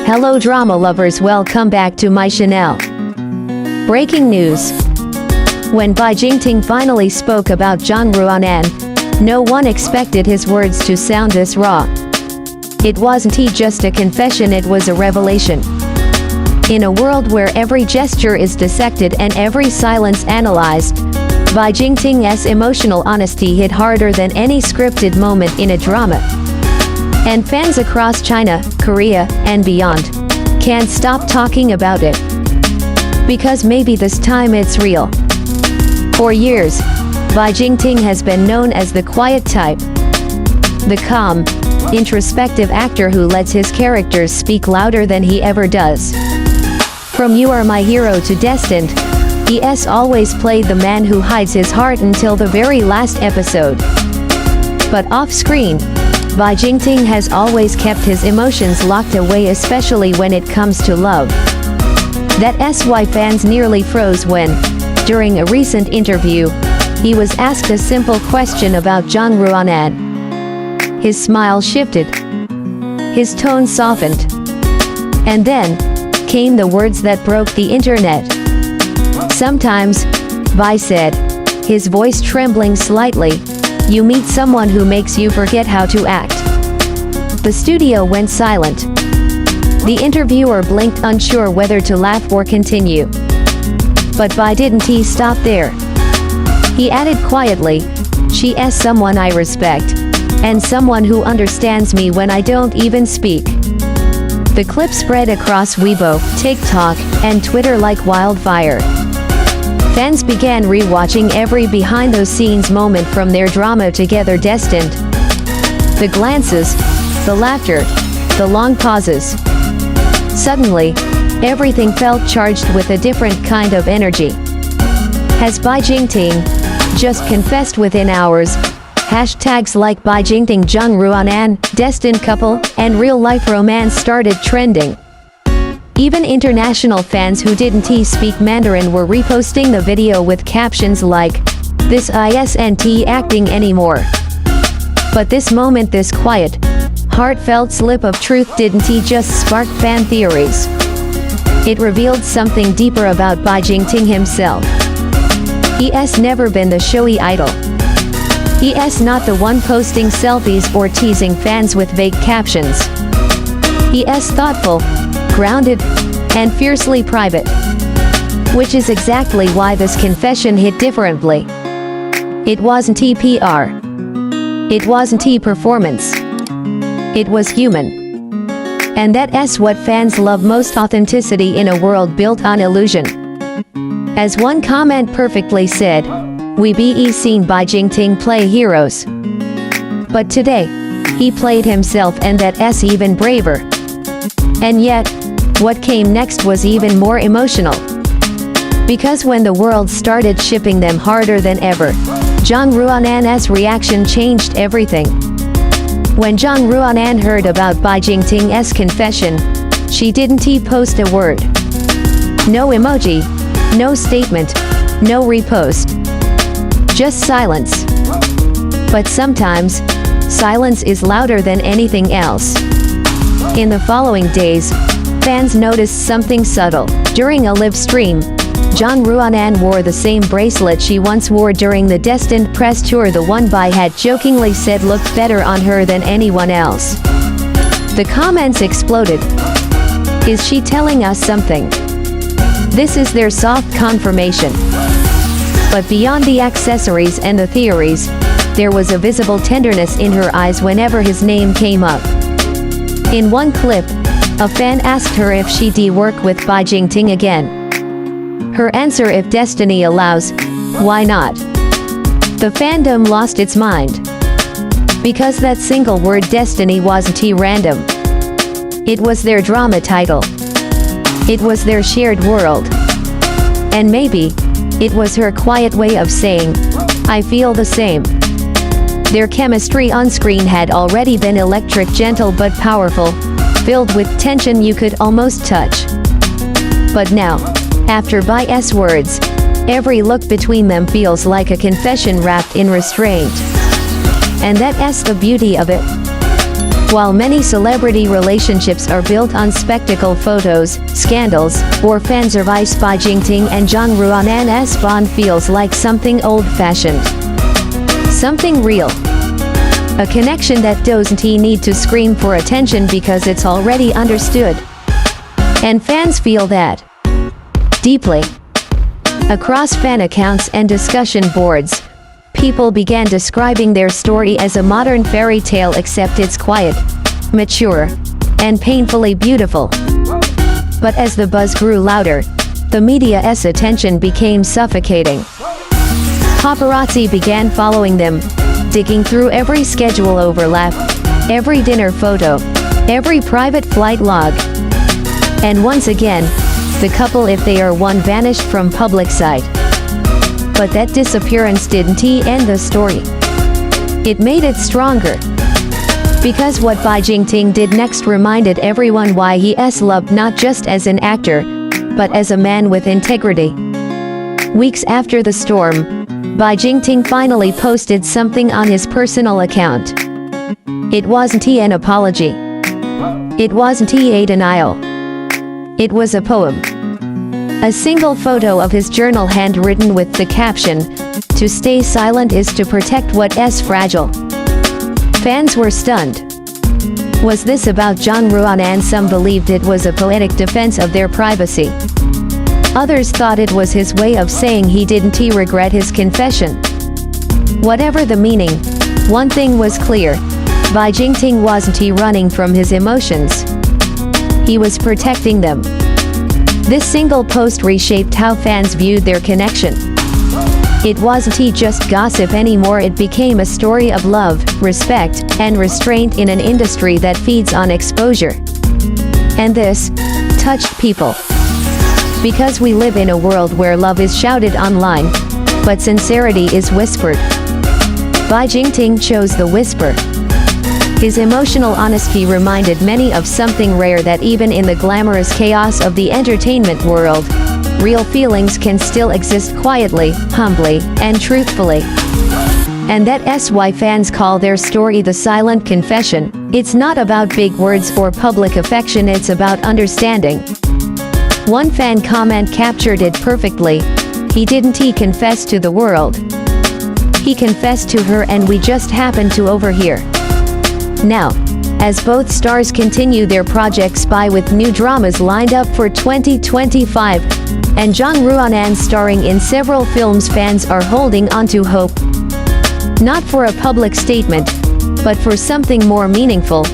Hello drama lovers, welcome back to my channel. Breaking news. When Bai Jingting finally spoke about Zhang Ruonan, no one expected his words to sound this raw. It wasn't just a confession, it was a revelation. In a world where every gesture is dissected and every silence analyzed, Bai Jingting's emotional honesty hit harder than any scripted moment in a drama. And fans across China, Korea, and beyond can't stop talking about it. Because maybe this time it's real. For years, Bai Jingting has been known as the quiet type. The calm, introspective actor who lets his characters speak louder than he ever does. From You Are My Hero to Destined, he's always played the man who hides his heart until the very last episode. But off-screen, Bai Jingting has always kept his emotions locked away, especially when it comes to love. That's why fans nearly froze when, during a recent interview, he was asked a simple question about Zhang Ruonan. His smile shifted. His tone softened. And then came the words that broke the internet. Sometimes, Bai said, his voice trembling slightly, "You meet someone who makes you forget how to act." The studio went silent. The interviewer blinked, unsure whether to laugh or continue. But Bai didn't stop there. He added quietly, "She's someone I respect. And someone who understands me when I don't even speak." The clip spread across Weibo, TikTok, and Twitter like wildfire. Fans began rewatching every behind-the-scenes moment from their drama together Destined. The glances, the laughter, the long pauses. Suddenly, everything felt charged with a different kind of energy. Has Bai Jingting just confessed within hours? Hashtags like Bai Jingting, Zhang Ruonan, Destined Couple, and real-life romance started trending. Even international fans who didn't speak Mandarin were reposting the video with captions like, "This isn't acting anymore." But this moment, this quiet, heartfelt slip of truth didn't just spark fan theories. It revealed something deeper about Bai Jingting himself. He's never been the showy idol. He's not the one posting selfies or teasing fans with vague captions. He's thoughtful, grounded, and fiercely private. Which is exactly why this confession hit differently. It wasn't PR. It wasn't performance. It was human. And that's what fans love most, authenticity in a world built on illusion. As one comment perfectly said, "We be seen Bai Jingting play heroes. But today, he played himself, and that's even braver." And yet, what came next was even more emotional. Because when the world started shipping them harder than ever, Zhang Ruonan's reaction changed everything. When Zhang Ruonan heard about Bai Jingting's confession, she didn't post a word. No emoji, no statement, no repost. Just silence. But sometimes, silence is louder than anything else. In the following days, fans noticed something subtle. During a live stream, Zhang Ruonan wore the same bracelet she once wore during the Destined press tour, the one Bai had jokingly said looked better on her than anyone else. The comments exploded. Is she telling us something? This is their soft confirmation. But beyond the accessories and the theories, there was a visible tenderness in her eyes whenever his name came up. In one clip, a fan asked her if she'd work with Bai Jingting again. Her answer, "If destiny allows, why not?" The fandom lost its mind. Because that single word destiny wasn't random. It was their drama title. It was their shared world. And maybe, it was her quiet way of saying, "I feel the same." Their chemistry on screen had already been electric, gentle but powerful, filled with tension you could almost touch. But now, after Bai's words, every look between them feels like a confession wrapped in restraint. And that's the beauty of it. While many celebrity relationships are built on spectacle photos, scandals, or fan service, Bai Jingting and Zhang Ruonan's bond feels like something old-fashioned. Something real. A connection that doesn't need to scream for attention because it's already understood. And fans feel that deeply. Across fan accounts and discussion boards, people began describing their story as a modern fairy tale, except it's quiet, mature, and painfully beautiful. But as the buzz grew louder, the media's attention became suffocating. Paparazzi began following them, digging through every schedule overlap, every dinner photo, every private flight log. And once again, the couple, if they are one, vanished from public sight. But that disappearance didn't end the story. It made it stronger. Because what Bai Jingting did next reminded everyone why he is loved not just as an actor, but as a man with integrity. Weeks after the storm, Bai Jingting finally posted something on his personal account. It wasn't an apology. It wasn't a denial. It was a poem. A single photo of his journal, handwritten with the caption, "To stay silent is to protect what is fragile." Fans were stunned. Was this about Zhang Ruonan? Some believed it was a poetic defense of their privacy. Others thought it was his way of saying he didn't regret his confession. Whatever the meaning, one thing was clear: Bai Jingting wasn't running from his emotions. He was protecting them. This single post reshaped how fans viewed their connection. It wasn't just gossip anymore, it became a story of love, respect, and restraint in an industry that feeds on exposure. And this touched people. Because we live in a world where love is shouted online, but sincerity is whispered. Bai Jingting chose the whisper. His emotional honesty reminded many of something rare, that even in the glamorous chaos of the entertainment world, real feelings can still exist quietly, humbly, and truthfully. And that's why fans call their story the silent confession. It's not about big words or public affection, it's about understanding. One fan comment captured it perfectly: "He didn't confess to the world. He confessed to her, and we just happened to overhear." Now, as both stars continue their projects, Bai with new dramas lined up for 2025, and Zhang Ruonan starring in several films, fans are holding onto hope. Not for a public statement, but for something more meaningful.